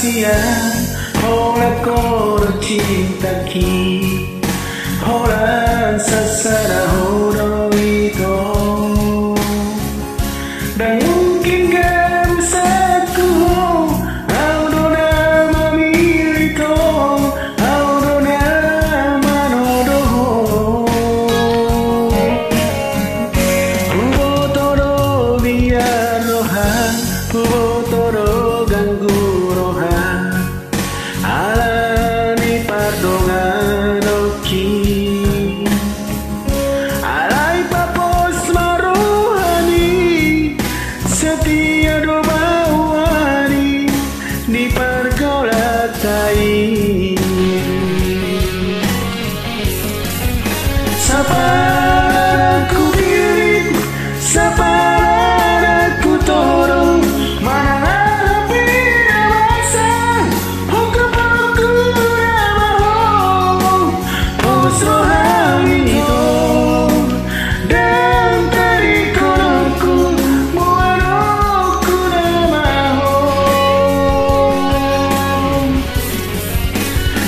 rahasia. Hola koro cinta ki, hola sasara horo ito. Dan mungkin gak bisa ku audona mamilito, audona manodoho. Ubotoro biar rohan, ubotoro ganggu rohan. Alani pardongan oki, alai papos marohani, setia doa wani di pergolatai. Sapa aku kirim, sapa aku tolong, mana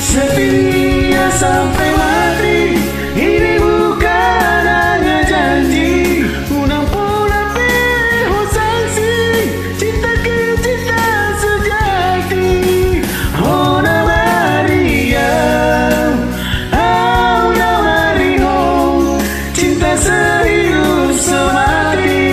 setia sampai mati. Ini bukan hanya janji, unang pula pihu sanksi. Cinta ke cinta sejati. Ona Maria, Ona Maria, cinta sehidup semati.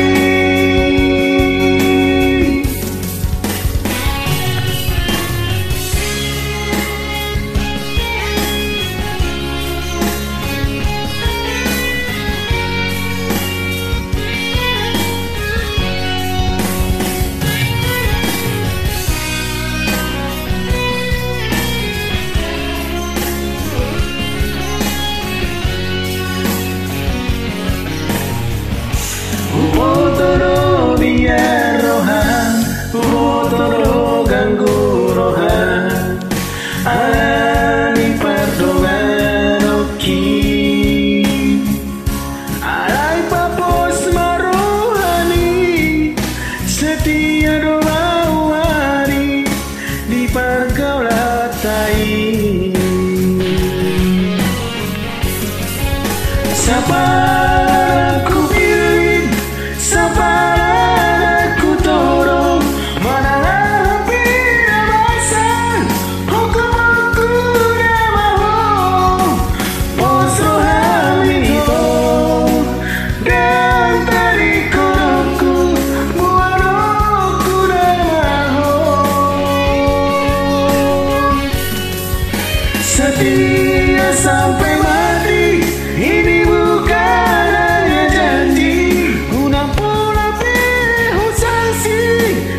Ubotoro biar rohan, ubotoro ganggu rohan. Alani pardongan oki, alai papos marohani, setia doa wani di pergolatai. Sapa aku pilih, sapa aku tolong, mana hampir basah, hukum-hukum namaho, pos rohamito, dan tadi koroku, muaroku namaho. Setia sampai mati, ini bukan hanya janji, unang pula pihu sanksi.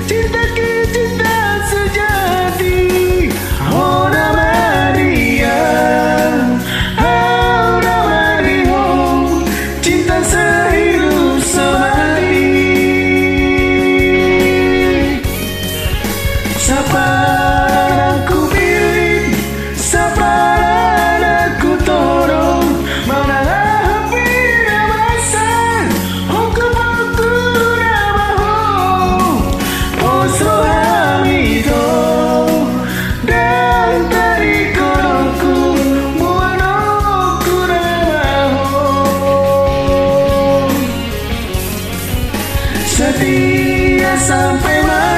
Cinta ke cinta sejati. Ona Maria, Ona Maria, cinta sehidup semati. Sapa aku pilih, sapa aku tolong, mana hampir basah, hukum-hukum namaho, pos rohamito, dan tadi koroku, muanoku namaho. Setia sampai mati.